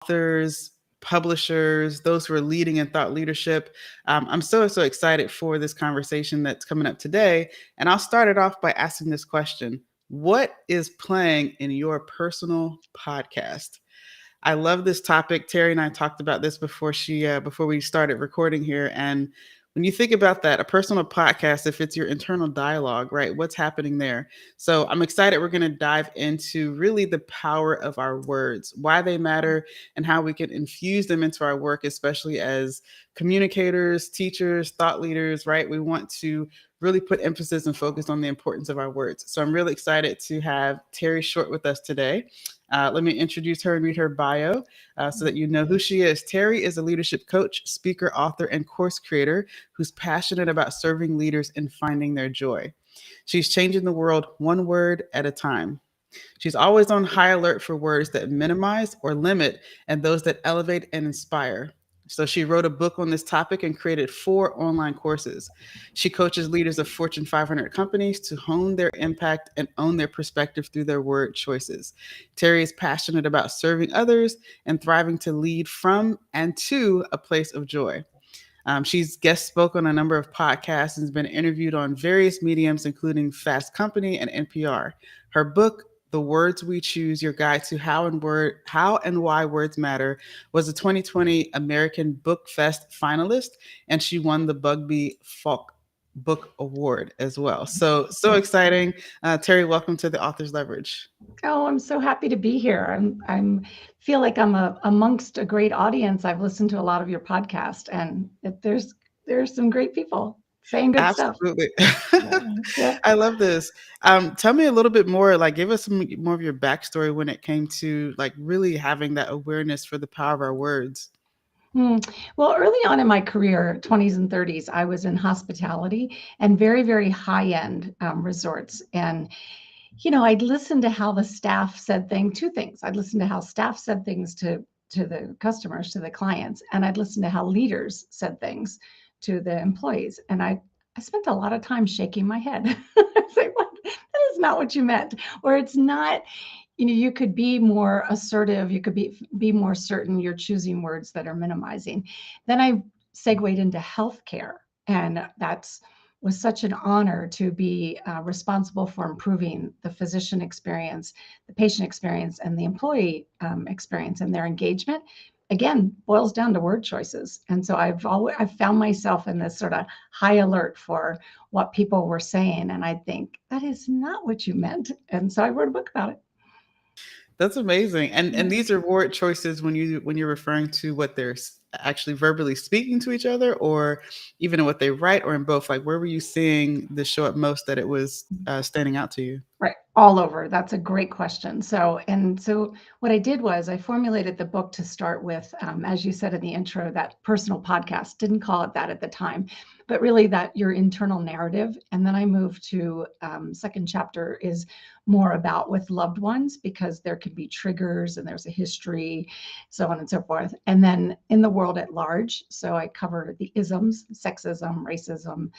authors, publishers, those who are leading in thought leadership. I'm so excited for this conversation that's coming up today. And I'll start it off by asking this question. What is playing in your personal podcast? I love this topic. Terry and I talked about this before we started recording here. And when you think about that, a personal podcast, if it's your internal dialogue, right? What's happening there? So I'm excited. We're going to dive into really the power of our words, why they matter, and how we can infuse them into our work, especially as communicators, teachers, thought leaders, right? We want to really put emphasis and focus on the importance of our words. So I'm really excited to have Terry Short with us today. Let me introduce her and read her bio so that you know who she is. Terry is a leadership coach, speaker, author, and course creator who's passionate about serving leaders and finding their joy. She's changing the world one word at a time. She's always on high alert for words that minimize or limit and those that elevate and inspire. So she wrote a book on this topic and created 4 online courses. She coaches leaders of Fortune 500 companies to hone their impact and own their perspective through their word choices. Terry is passionate about serving others and thriving to lead from and to a place of joy. She's guest spoken on a number of podcasts and has been interviewed on various mediums, including Fast Company and NPR. Her book, The Words We Choose: Your Guide to How and Why Words Matter, was a 2020 American Book Fest finalist, and she won the Bugby Falk Book Award as well. So exciting. Terry, welcome to the Author's Leverage. Oh, I'm so happy to be here. I'm feel like I'm amongst a great audience. I've listened to a lot of your podcast, and there's some great people saying good stuff. Absolutely. Yeah. I love this. Tell me a little bit more, like give us some more of your backstory when it came to like really having that awareness for the power of our words. Well, early on in my career, 20s and 30s, I was in hospitality and very, very high-end resorts. And I'd listen to how the staff said two things. I'd listen to how staff said things to the customers, to the clients, and I'd listen to how leaders said things to the employees. And I spent a lot of time shaking my head. I was like, what? That is not what you meant. Or it's not, you could be more assertive, you could be more certain, you're choosing words that are minimizing. Then I segued into healthcare, and that's was such an honor to be responsible for improving the physician experience, the patient experience, and the employee experience, and their engagement. Again, boils down to word choices. And so I've found myself in this sort of high alert for what people were saying, and I think that is not what you meant. And so I wrote a book about it. That's amazing. And these are word choices when you're referring to what they're actually verbally speaking to each other, or even in what they write, or in both. Like, where were you seeing this show up most that it was standing out to you? Right. All over. That's a great question. So what I did was I formulated the book to start with, as you said in the intro, that personal podcast. Didn't call it that at the time, but really that your internal narrative. And then I moved to second chapter is more about with loved ones, because there can be triggers and there's a history, so on and so forth. And then in the world at large. So I cover the isms, sexism, racism,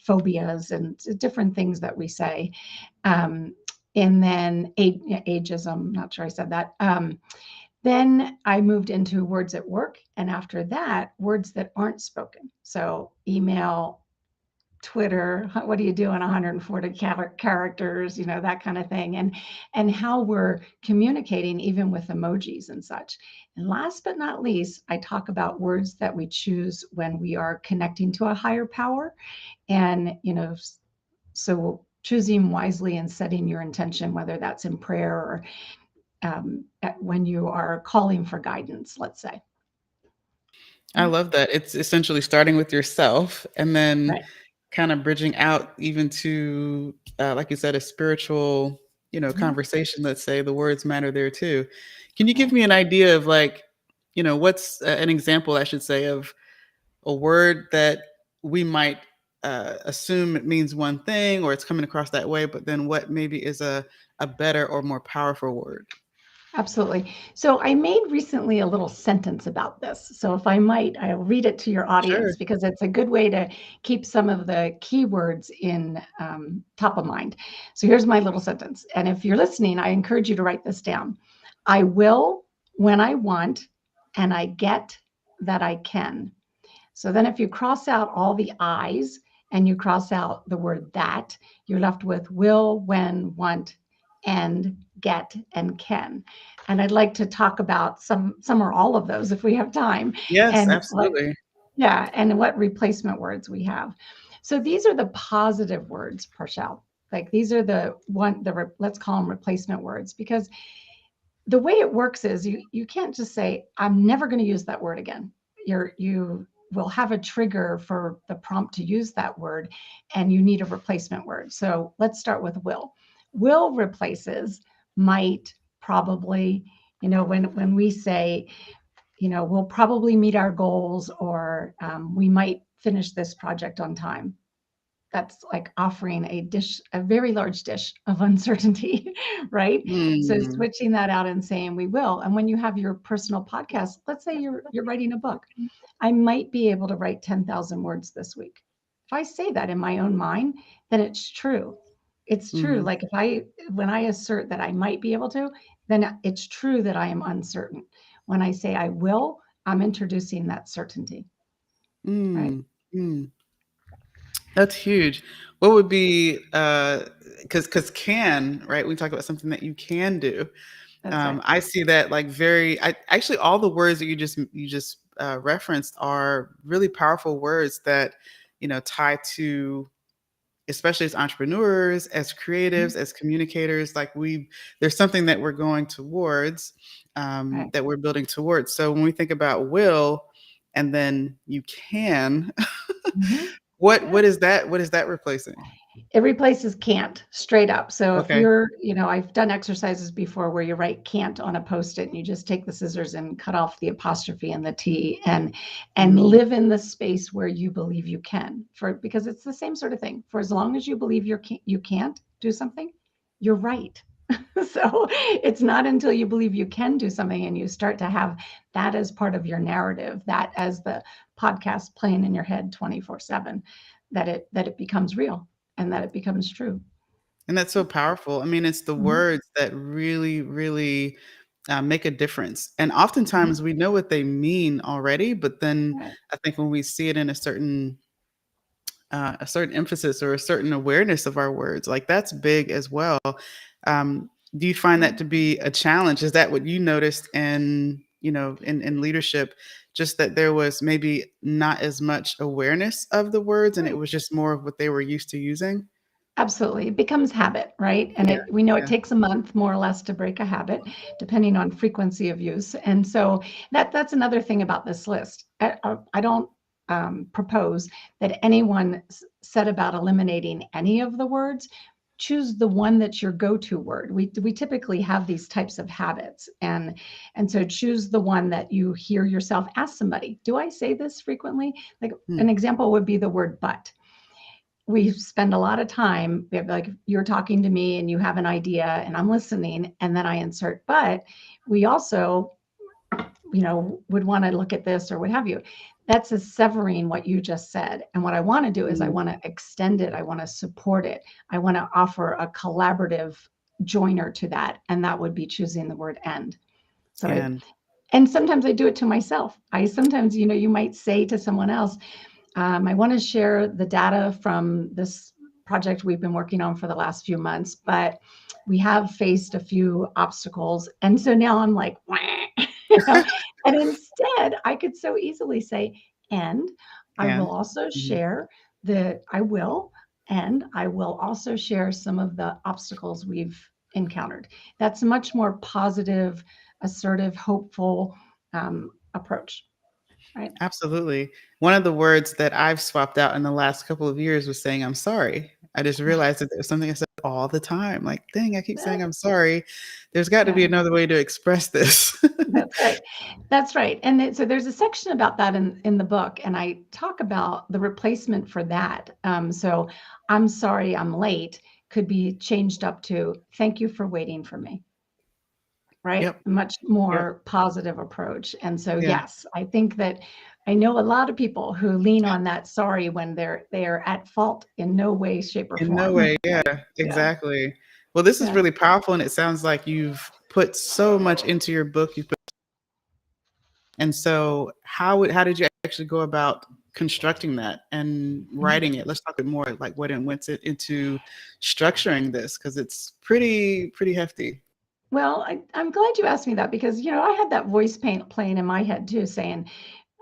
phobias, and different things that we say. And then ageism, not sure I said that. Then I moved into words at work. And after that, words that aren't spoken. So email, Twitter, what do you do in 140 characters, that kind of thing. And how we're communicating even with emojis and such. And last but not least, I talk about words that we choose when we are connecting to a higher power. And, so choosing wisely and setting your intention, whether that's in prayer or when you are calling for guidance, let's say. I love that. It's essentially starting with yourself and then Right. kind of bridging out even to, like you said, a spiritual, Mhm. conversation. Let's say the words matter there too. Can you give me an idea of like, what's an example, I should say, of a word that we might assume it means one thing or it's coming across that way, but then what maybe is a better or more powerful word? Absolutely. So I made recently a little sentence about this. So if I might, I'll read it to your Sure. audience because it's a good way to keep some of the keywords in top of mind. So here's my little sentence. And if you're listening, I encourage you to write this down. I will when I want, and I get that I can. So then if you cross out all the I's and you cross out the word that, you're left with will, when, want, and get, and can. And I'd like to talk about some or all of those if we have time, Yes, and what, absolutely. yeah, and what replacement words we have. So these are the positive words, Parshell. Like these are let's call them replacement words, because the way it works is you can't just say, I'm never going to use that word again. You will have a trigger for the prompt to use that word, and you need a replacement word. So let's start with will. Will replaces might, probably. When we say, we'll probably meet our goals, or we might finish this project on time, that's like offering a very large dish of uncertainty, right? So Hmm. switching that out and saying we will. And when you have your personal podcast, let's say you're writing a book, I might be able to write 10,000 words this week. If I say that in my own mind, then it's true. It's true. Hmm. Like when I assert that I might be able to, then it's true that I am uncertain. When I say I will, I'm introducing that certainty, right? Hmm. Hmm. That's huge. What would be because can, right? We talk about something that you can do. That's right. I see that like actually all the words that you just referenced are really powerful words that tie to, especially as entrepreneurs, as Mhm. creatives, as communicators. Like there's something that we're going towards, Right. that we're building towards. So when we think about will, and then you can, Mhm. what is that? What is that replacing? It replaces can't straight up. So if Okay. I've done exercises before where you write can't on a post-it and you just take the scissors and cut off the apostrophe and the T, and Mm, live in the space where you believe you can, because it's the same sort of thing. For as long as you believe you can't do something, you're right. So it's not until you believe you can do something and you start to have that as part of your narrative, that as the podcast playing in your head 24/7, that it becomes real and that it becomes true. and that's so powerful. I mean, it's the Mhm, words that really, really make a difference. And mhm, oftentimes we know what they mean already, but then right, I think when we see it in a certain emphasis or a certain awareness of our words, like that's big as well. Do you find yeah, that to be a challenge? Is that what you noticed in leadership? Just that there was maybe not as much awareness of the words, and it right. was just more of what they were used to using. Absolutely. It becomes habit, right? And Yeah, we know it yeah. takes a month more or less to break a habit, depending on frequency of use. And so that's another thing about this list. I don't propose that anyone set about eliminating any of the words. Choose the one that's your go-to word. We typically have these types of habits, and so choose the one that you hear yourself ask somebody. Do I say this frequently? Like Hmm. an example would be the word but. We spend a lot of time, like you're talking to me and you have an idea and I'm listening, and then I insert but we also would want to look at this or what have you. That's a severing what you just said. And what I want to do is I Mm, want to extend it, I want to support it, I want to offer a collaborative joiner to that, and that would be choosing the word end. So and and sometimes I do it to myself. I sometimes, you might say to someone else, I want to share the data from this project we've been working on for the last few months, but we have faced a few obstacles. And so now I'm like, you know, and instead I could so easily say, and I will and also mhm. share and I will also share some of the obstacles we've encountered. That's a much more positive, assertive, hopeful approach, right? Absolutely. One of the words that I've swapped out in the last couple of years was saying I'm sorry. I just realized that there's something I said all the time. Like, dang, I keep saying I'm sorry. There's got to Yeah. be another way to express this. That's right. That's right. And so there's a section about that in the book, and I talk about the replacement for that. So I'm sorry I'm late could be changed up to thank you for waiting for me, right? Yep. A much Yep. more positive approach. And so Yeah. yes, I think that I know a lot of people who lean on that sorry when they're at fault in no way, shape, or In no form. way. Yeah, Right. Yeah. exactly. Well, this is Yeah. really powerful. And it sounds like you've put so much into your book. You've put And so how did you actually go about constructing that and Mhm. writing it? Let's talk a bit more like what into structuring this, because it's pretty hefty. Well, I'm glad you asked me that because, I had that voice playing in my head too, saying,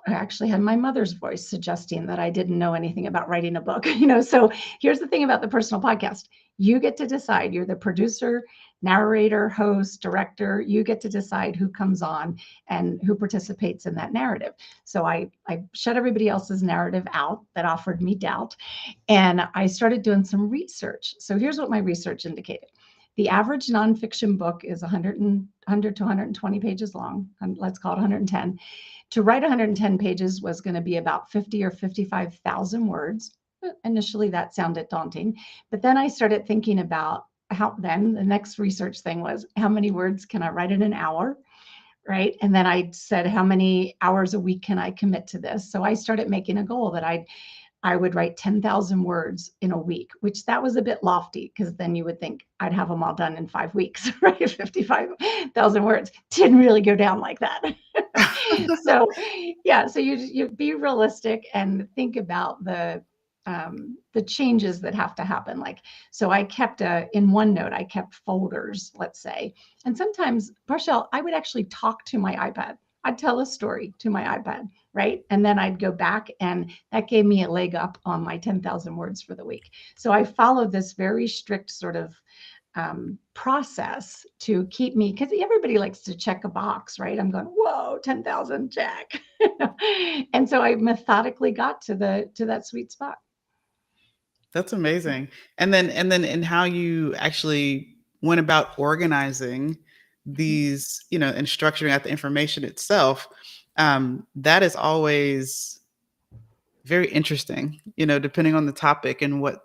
I actually had my mother's voice suggesting that I didn't know anything about writing a book. So here's the thing about the personal podcast. You get to decide. You're the producer, narrator, host, director. You get to decide who comes on and who participates in that narrative. So I shut everybody else's narrative out that offered me doubt. And I started doing some research. So here's what my research indicated. The average nonfiction book is 100 to 120 pages long. Let's call it 110. To write 110 pages was going to be about 50 or 55,000 words. Initially, that sounded daunting. But then I started thinking about then the next research thing was how many words can I write in an hour? Right. And then I said, how many hours a week can I commit to this? So I started making a goal that I would write 10,000 words in a week, which that was a bit lofty because then you would think I'd have them all done in 5 weeks, right? 55,000 words didn't really go down like that. So, yeah, so you be realistic and think about the changes that have to happen. Like, so I kept in OneNote, I kept folders, let's say, and sometimes, Parshell, I would actually talk to my iPad. I'd tell a story to my iPad, right? And then I'd go back, and that gave me a leg up on my 10,000 words for the week. So I followed this very strict sort of process to keep me, because everybody likes to check a box, right? I'm going, whoa, 10,000 check. And so I methodically got to that sweet spot. That's amazing. And then in how you actually went about organizing these, and structuring out the information itself, that is always very interesting, depending on the topic and what,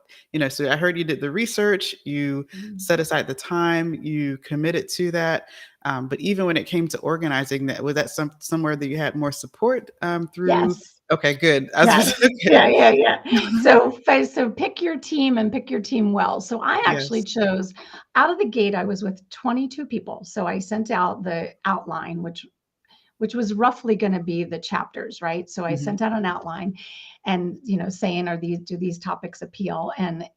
so I heard you did the research, you Mhm. set aside the time, you committed to that. But even when it came to organizing that, was that somewhere that you had more support through? Yes. Okay, good. I was Yes. just, Yeah, okay. yeah, yeah. So pick your team and pick your team well. So I actually Yes. chose out of the gate, I was with 22 people. So I sent out the outline, which was roughly going to be the chapters, right? So I Mhm. sent out an outline and, saying, do these topics appeal? And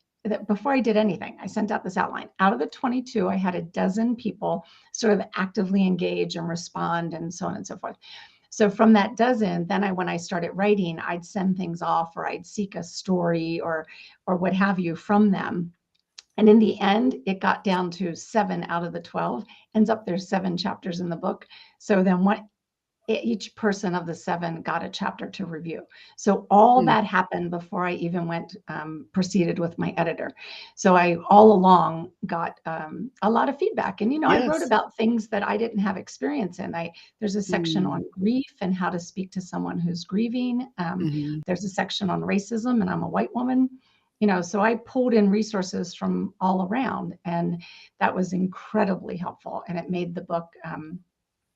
before I did anything, I sent out this outline. Out of the 22, I had a dozen people sort of actively engage and respond and so on and so forth. So from that dozen, then when I started writing, I'd send things off or I'd seek a story or what have you from them. And in the end, it got down to 7 out of the 12. Ends up there's 7 chapters in the book. So then what each person of the 7 got a chapter to review. So all Mm. that happened before I even went proceeded with my editor. So I all along got a lot of feedback, and I wrote Yes. about things that I didn't have experience in. There's a section Mm. on grief and how to speak to someone who's grieving. Mhm. There's a section on racism, and I'm a white woman. So I pulled in resources from all around, and that was incredibly helpful, and it made the book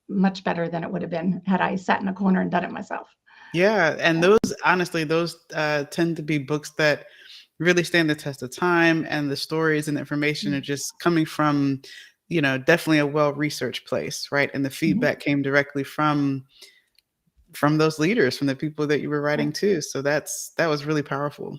much better than it would have been had I sat in a corner and done it myself. Yeah, and Yeah. those honestly, those tend to be books that really stand the test of time, and the stories and the information are just coming from, definitely a well-researched place, right? And the Mhm. feedback came directly from those leaders, from the people that you were Yeah. writing to. So that was really powerful.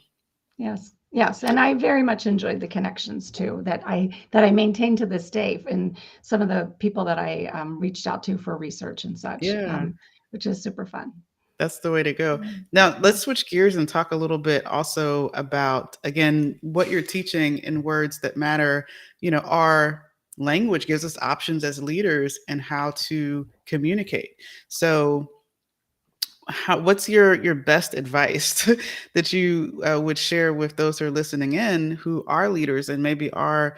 Yes. Yes. And I very much enjoyed the connections too that I maintain to this day, and some of the people that I reached out to for research and such, Yeah. which is super fun. That's the way to go. Now, Yeah. let's switch gears and talk a little bit also about, again, what you're teaching in Words That Matter. Our language gives us options as leaders and how to communicate. So, what's your best advice that you would share with those who are listening in, who are leaders and maybe are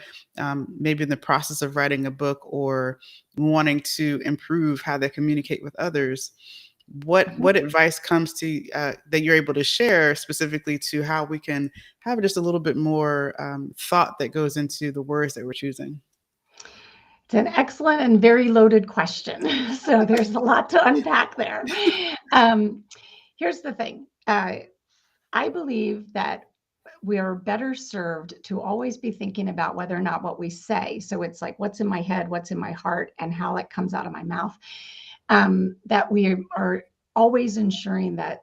maybe in the process of writing a book or wanting to improve how they communicate with others? Mhm. What advice comes to that you're able to share specifically to how we can have just a little bit more thought that goes into the words that we're choosing? It's an excellent and very loaded question. So there's a lot to unpack there. Um, Here's the thing. I believe that we are better served to always be thinking about whether or not what we say. So it's like, what's in my head, what's in my heart, and how it comes out of my mouth. that we are always ensuring that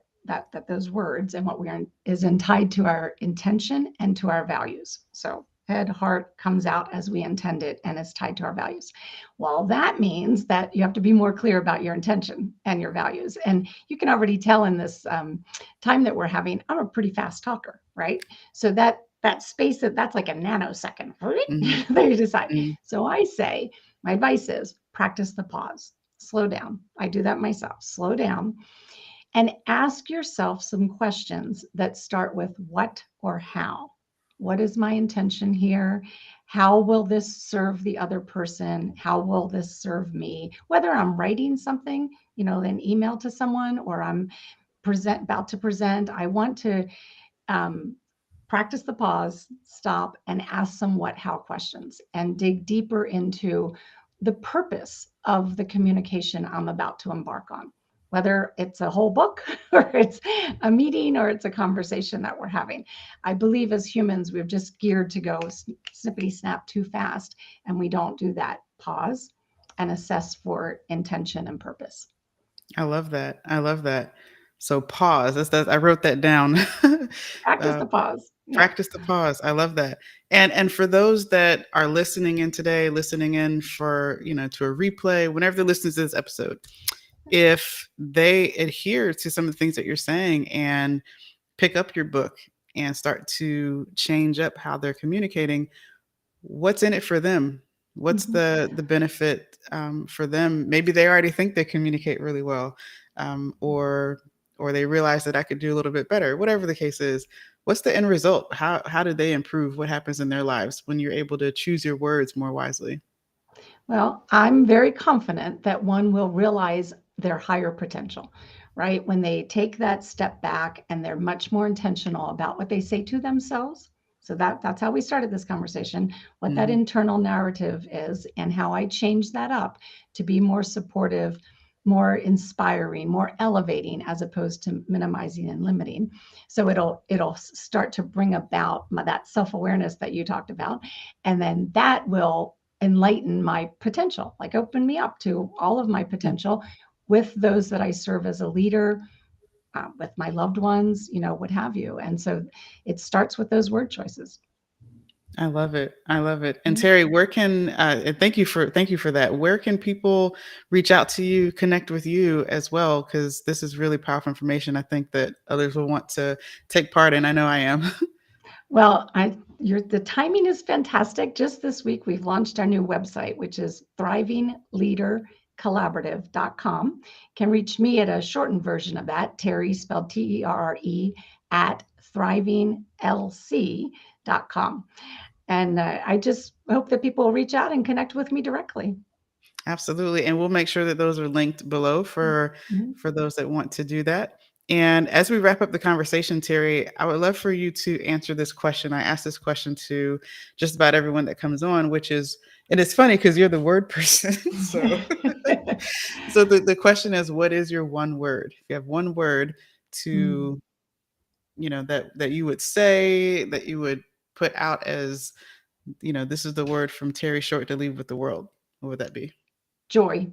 those words and what we are is tied to our intention and to our values. So head, heart comes out as we intend it and is tied to our values. Well, that means that you have to be more clear about your intention and your values. And you can already tell in this time that we're having, I'm a pretty fast talker, right? So that space that's like a nanosecond. Mhm. There you decide. Mhm. So I say, my advice is practice the pause. Slow down. I do that myself. Slow down and ask yourself some questions that start with what or how. What is my intention here? How will this serve the other person? How will this serve me? Whether I'm writing something, an email to someone, or I'm about to present, I want to um, practice the pause, stop, and ask some what, how questions and dig deeper into the purpose of the communication I'm about to embark on, whether it's a whole book or it's a meeting or it's a conversation that we're having. I believe as humans, we're just geared to go snippity snap too fast, and we don't do that pause and assess for intention and purpose. I love that. I love that. So pause. I wrote that down. Practice uh, the pause. Yeah. Practice the pause. I love that. And for those that are listening in today, listening in for to a replay, whenever they're listening to this episode, if they adhere to some of the things that you're saying and pick up your book and start to change up how they're communicating, what's in it for them? What's Mhm. the benefit for them? Maybe they already think they communicate really well, or they realize that I could do a little bit better. Whatever the case is, what's the end result? How do they improve? What happens in their lives when you're able to choose your words more wisely? Well, I'm very confident that one will realize their higher potential, right? When they take that step back and they're much more intentional about what they say to themselves. So that's how we started this conversation, what that Hmm. internal narrative is and how I change that up to be more supportive, more inspiring, more elevating as opposed to minimizing and limiting. So it'll start to bring about that self-awareness that you talked about, and then that will enlighten my potential, like open me up to all of my potential with those that I serve as a leader, with my loved ones, what have you. And so it starts with those word choices. I love it. I love it. And Yeah. Terry, where can and thank you for that. Where can people reach out to you, connect with you as well? Because this is really powerful information. I think that others will want to take part in. I know I am. Well, the timing is fantastic. Just this week, we've launched our new website, which is thrivingleadercollaborative.com. Can reach me at a shortened version of that, Terry, spelled Terre, at thrivinglc.com. And I just hope that people will reach out and connect with me directly. Absolutely. And we'll make sure that those are linked below Mhm. for those that want to do that. And as we wrap up the conversation, Terry, I would love for you to answer this question. I ask this question to just about everyone that comes on, which is, and it's funny because you're the word person. So the question is, what is your one word? If you have one word Mm. to, that you would say, that you would put out as, this is the word from Terry Short to leave with the world, what would that be? Joy.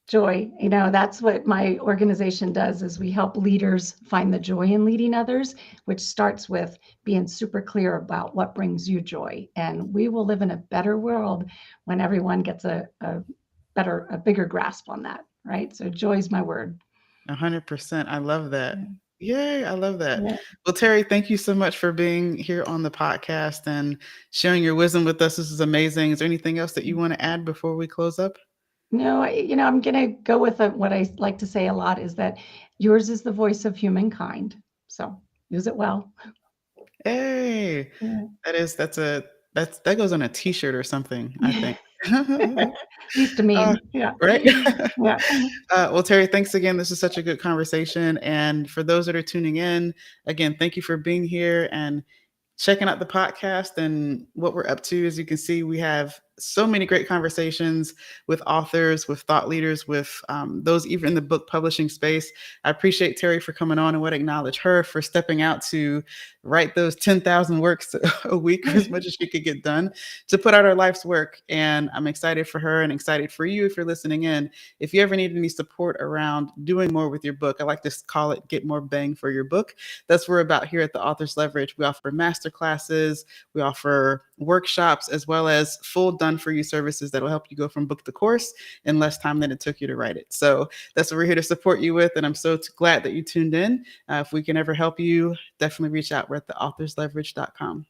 Joy. That's what my organization does is we help leaders find the joy in leading others, which starts with being super clear about what brings you joy. And we will live in a better world when everyone gets a bigger grasp on that, right? So joy is my word. 100%. I love that. Yeah. Yay, I love that. Yeah. Well, Terry, thank you so much for being here on the podcast and sharing your wisdom with us. This is amazing. Is there anything else that you want to add before we close up? No, I'm going to go with what I like to say a lot is that yours is the voice of humankind. So use it well. Hey, Yeah. that goes on a t-shirt or something, I think. At least a Uh, meme. Yeah. right? Yeah. Well, Terry, thanks again. This is such a good conversation. And for those that are tuning in, again, thank you for being here and checking out the podcast and what we're up to. As you can see, we have so many great conversations with authors, with thought leaders, with those even in the book publishing space. I appreciate Terry for coming on. I want to acknowledge her for stepping out to write those 10,000 works a week, or as much as she could get done, to put out her life's work. And I'm excited for her and excited for you if you're listening in. If you ever need any support around doing more with your book, I like to call it get more bang for your book. That's what we're about here at the Author's Leverage. We offer master classes, we offer workshops, as well as full done for you services that will help you go from book to course in less time than it took you to write it. So that's what we're here to support you with. And I'm so glad that you tuned in. If we can ever help you, definitely reach out. We're at theauthorsleverage.com.